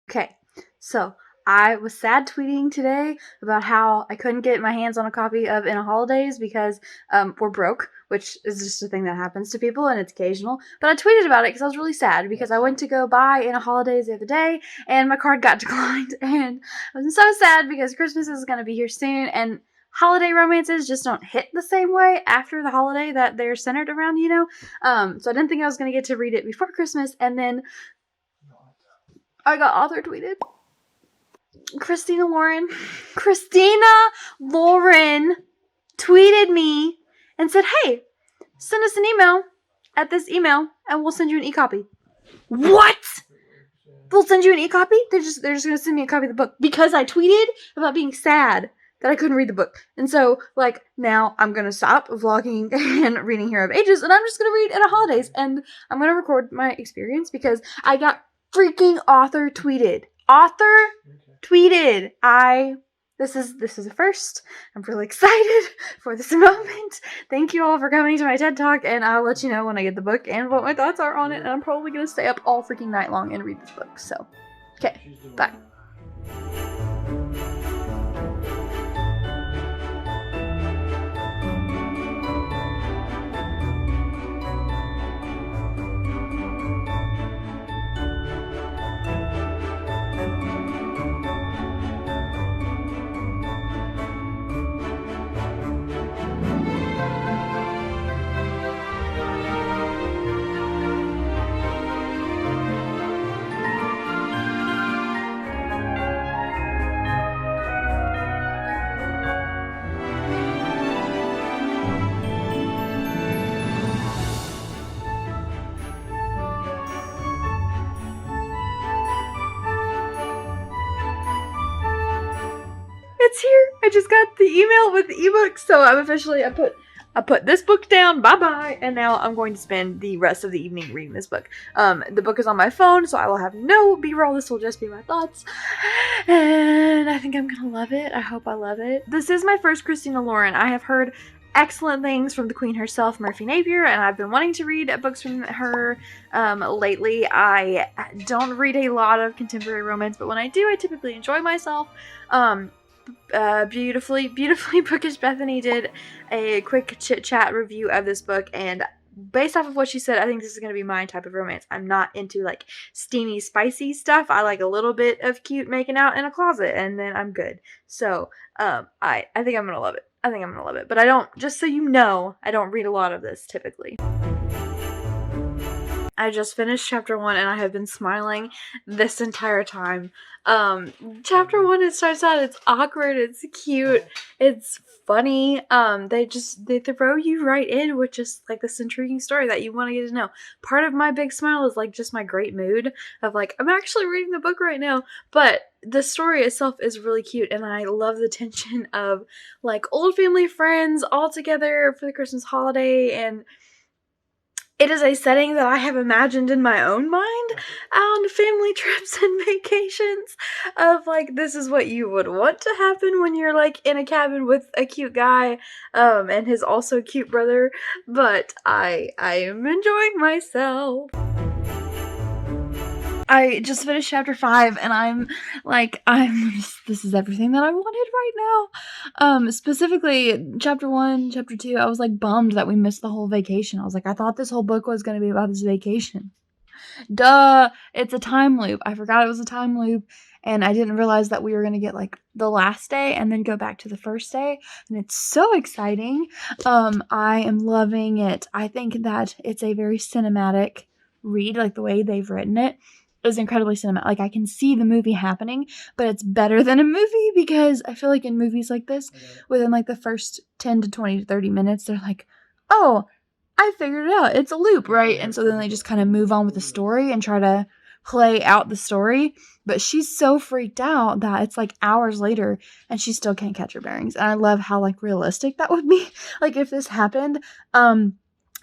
Okay, so I was sad tweeting today about how I couldn't get my hands on a copy of In A Holidaze because we're broke, which is just a thing that happens to people and it's occasional. But I tweeted about it because I was really sad because I went to go buy In A Holidaze the other day and my card got declined. And I was so sad because Christmas is going to be here soon and holiday romances just don't hit the same way after the holiday that they're centered around, you know? So I didn't think I was going to get to read it before Christmas, and then I got author tweeted. Christina Lauren tweeted me and said, hey, send us an email at this email and we'll send you an e-copy. What? They'll send you an e-copy? They're just going to send me a copy of the book because I tweeted about being sad that I couldn't read the book. And so, like, now I'm going to stop vlogging and reading Hero of Ages and I'm just going to read In A Holidaze and I'm going to record my experience because I got freaking author tweeted. This is a first. I'm really excited for this moment. Thank you all for coming to my TED Talk, and I'll let you know when I get the book and what my thoughts are on it, and I'm probably going to stay up all freaking night long and read this book, so, okay, bye. It's here. I just got the email with the ebook, so I'm officially, I put this book down, bye-bye, and now I'm going to spend the rest of the evening reading this book. The book is on my phone, so I will have no b-roll. This will just be my thoughts, and I think I'm gonna love it. I hope I love it. This is my first Christina Lauren. I have heard excellent things from the queen herself, Murphy Napier, and I've been wanting to read books from her lately. I don't read a lot of contemporary romance, but when I do, I typically enjoy myself. Beautifully Bookish Bethany did a quick chit-chat review of this book, and based off of what she said, I think this is going to be my type of romance. I'm not into, like, steamy, spicy stuff. I like a little bit of cute making out in a closet, and then I'm good. So, I think I'm going to love it. I think I'm going to love it. But I don't, just so you know, I don't read a lot of this, typically. I just finished chapter 1 and I have been smiling this entire time. Chapter 1, it starts out, it's awkward, it's cute, it's funny. They throw you right in with just like this intriguing story that you want to get to know. Part of my big smile is like just my great mood of like, I'm actually reading the book right now, but the story itself is really cute, and I love the tension of like old family friends all together for the Christmas holiday, and it is a setting that I have imagined in my own mind on family trips and vacations of, like, this is what you would want to happen when you're, like, in a cabin with a cute guy, and his also cute brother, but I am enjoying myself. I just finished chapter 5 and this is everything that I wanted right now. Specifically chapter 1, chapter 2, I was like bummed that we missed the whole vacation. I was like, I thought this whole book was going to be about this vacation. Duh, it's a time loop. I forgot it was a time loop, and I didn't realize that we were going to get like the last day and then go back to the first day, and it's so exciting. I am loving it. I think that it's a very cinematic read, like the way they've written it is incredibly cinematic. Like, I can see the movie happening, but it's better than a movie because I feel like in movies like this, within like the first 10 to 20 to 30 minutes, they're like, oh, I figured it out. It's a loop, right? And so then they just kind of move on with the story and try to play out the story. But she's so freaked out that it's like hours later and she still can't catch her bearings. And I love how like realistic that would be. Like if this happened,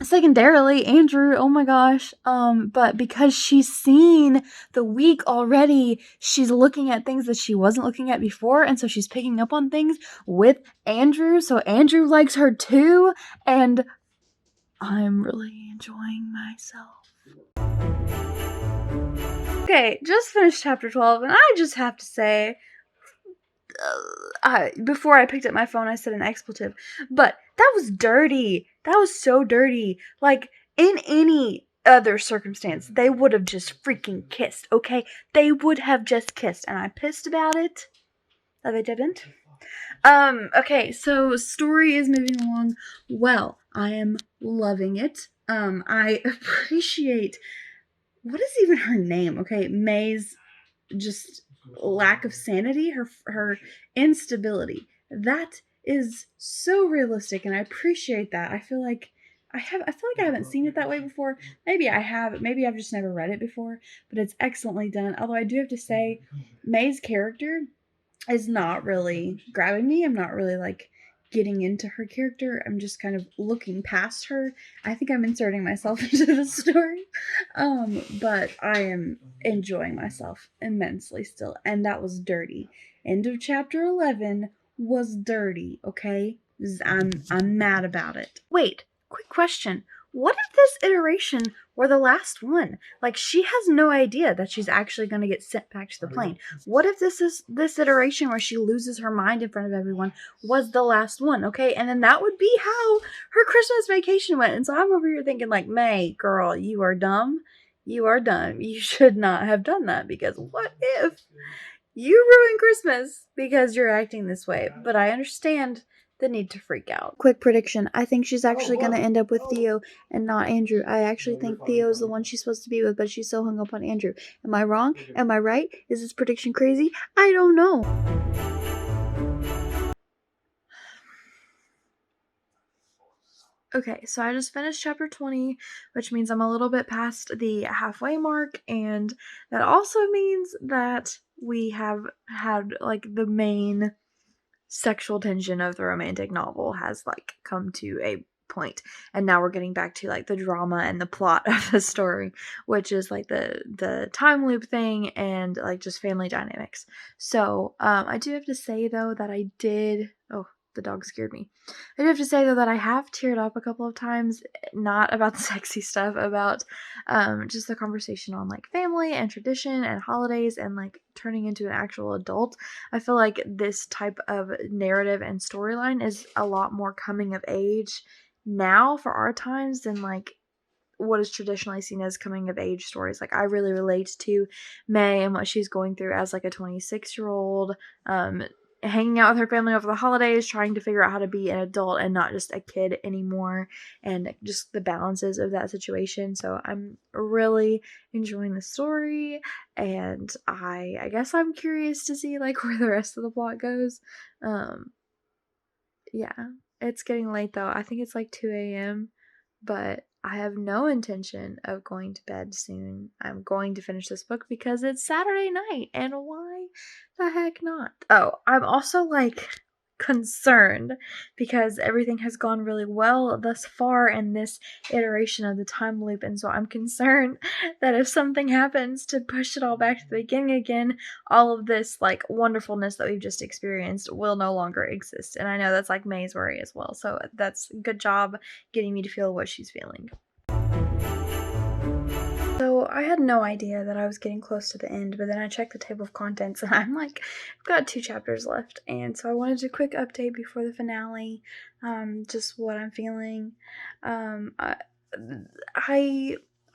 secondarily, Andrew, oh my gosh, but because she's seen the week already, she's looking at things that she wasn't looking at before, and so she's picking up on things with Andrew, so Andrew likes her too, and I'm really enjoying myself. Okay, Okay, just finished chapter 12, and I just have to say, before I picked up my phone, I said an expletive, but that was dirty. That was so dirty. Like, in any other circumstance, they would have just freaking kissed, okay? They would have just kissed, and I'm pissed about it that they didn't. Okay, so story is moving along well. I am loving it. I appreciate, what is even her name? Okay, May's just lack of sanity, her instability. That is so realistic, and I appreciate that. I feel like I haven't seen it that way before. Maybe I have. Maybe I've just never read it before, but it's excellently done. Although I do have to say, May's character is not really grabbing me. I'm not really like getting into her character. I'm just kind of looking past her. I think I'm inserting myself into the story. But I am enjoying myself immensely still. And that was dirty. End of chapter 11 was dirty, okay? I'm mad about it. Wait, quick question. What if this iteration were the last one? Like, she has no idea that she's actually going to get sent back to the plane. What if this iteration where she loses her mind in front of everyone was the last one, okay? And then that would be how her Christmas vacation went. And so I'm over here thinking, like, May, girl, you are dumb. You are dumb. You should not have done that, because what if you ruin Christmas because you're acting this way? But I understand the need to freak out. Quick prediction. I think she's actually going to end up with Theo and not Andrew. I actually think Theo's the one she's supposed to be with, but she's so hung up on Andrew. Am I wrong? Am I right? Is this prediction crazy? I don't know. Okay, so I just finished chapter 20, which means I'm a little bit past the halfway mark, and that also means that we have had, like, the main sexual tension of the romantic novel has, like, come to a point, and now we're getting back to, like, the drama and the plot of the story, which is, like, the time loop thing and, like, just family dynamics. So I do have to say, though, that I did the dog scared me. I do have to say, though, that I have teared up a couple of times, not about the sexy stuff, about just the conversation on, like, family and tradition and holidays and, like, turning into an actual adult. I feel like this type of narrative and storyline is a lot more coming of age now for our times than, like, what is traditionally seen as coming of age stories. Like, I really relate to May and what she's going through as, like, a 26-year-old, hanging out with her family over the holidays, trying to figure out how to be an adult and not just a kid anymore, and just the balances of that situation. So I'm really enjoying the story, and I guess I'm curious to see, like, where the rest of the plot goes. Yeah, it's getting late though. I think it's like 2 a.m., but I have no intention of going to bed soon. I'm going to finish this book because it's Saturday night, and why the heck not? Oh, I'm also, like, concerned because everything has gone really well thus far in this iteration of the time loop, and so I'm concerned that if something happens to push it all back to the beginning again, all of this, like, wonderfulness that we've just experienced will no longer exist. And I know that's, like, May's worry as well, so that's a good job getting me to feel what she's feeling. So I had no idea that I was getting close to the end, but then I checked the table of contents and I'm like, I've got 2 chapters left, and so I wanted a quick update before the finale, just what I'm feeling. I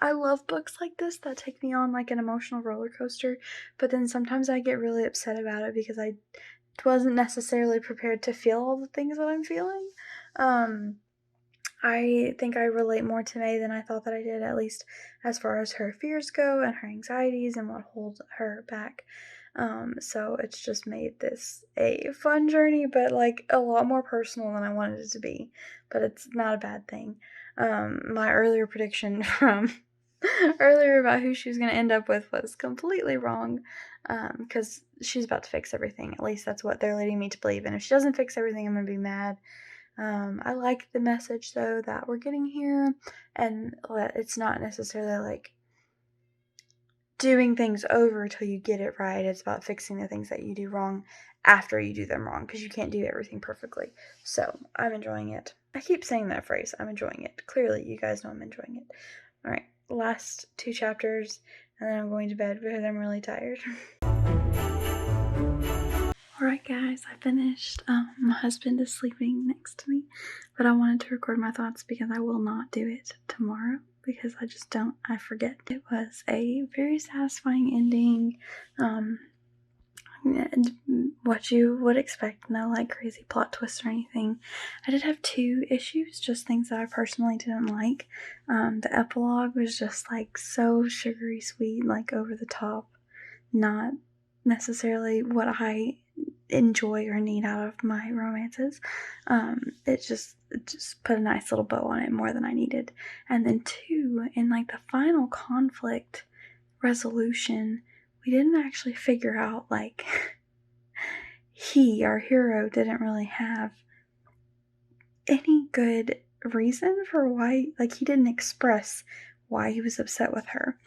love books like this that take me on, like, an emotional roller coaster, but then sometimes I get really upset about it because I wasn't necessarily prepared to feel all the things that I'm feeling. I think I relate more to May than I thought that I did, at least as far as her fears go and her anxieties and what holds her back. So it's just made this a fun journey, but, like, a lot more personal than I wanted it to be. But it's not a bad thing. My earlier prediction from earlier about who she was going to end up with was completely wrong, because she's about to fix everything. At least that's what they're leading me to believe. And if she doesn't fix everything, I'm going to be mad. I like the message, though, that we're getting here, and it's not necessarily, like, doing things over till you get it right. It's about fixing the things that you do wrong after you do them wrong, because you can't do everything perfectly. So I'm enjoying it. I keep saying that phrase, I'm enjoying it. Clearly, you guys know I'm enjoying it. All right, last 2 chapters, and then I'm going to bed because I'm really tired. Alright guys, I finished. My husband is sleeping next to me, but I wanted to record my thoughts because I will not do it tomorrow because I forget. It was a very satisfying ending. And what you would expect, no like crazy plot twists or anything. I did have 2 issues, just things that I personally didn't like. The epilogue was just like so sugary sweet, like over the top, not necessarily what I enjoy or need out of my romances. It just put a nice little bow on it more than I needed. And then 2, in like the final conflict resolution, we didn't actually figure out, like, our hero, didn't really have any good reason for why, like, he didn't express why he was upset with her.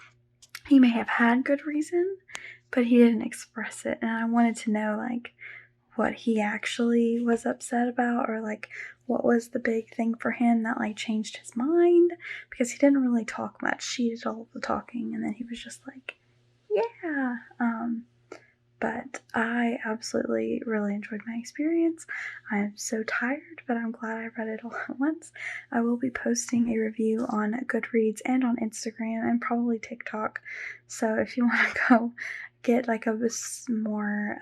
He may have had good reason, but he didn't express it, and I wanted to know, like, what he actually was upset about, or, like, what was the big thing for him that, like, changed his mind, because he didn't really talk much. She did all the talking, and then he was just like, yeah. But I absolutely really enjoyed my experience. I am so tired, but I'm glad I read it all at once. I will be posting a review on Goodreads and on Instagram and probably TikTok. So if you want to go get like a more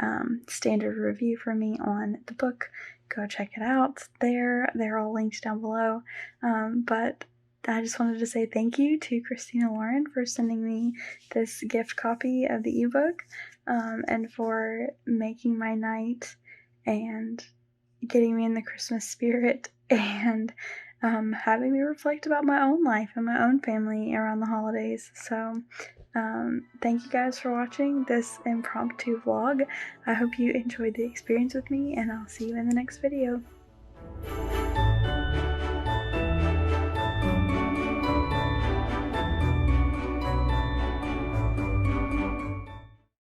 standard review from me on the book, go check it out there. They're all linked down below. But I just wanted to say thank you to Christina Lauren for sending me this gift copy of the ebook, and for making my night and getting me in the Christmas spirit, and having me reflect about my own life and my own family around the holidays. So thank you guys for watching this impromptu vlog. I hope you enjoyed the experience with me, and I'll see you in the next video.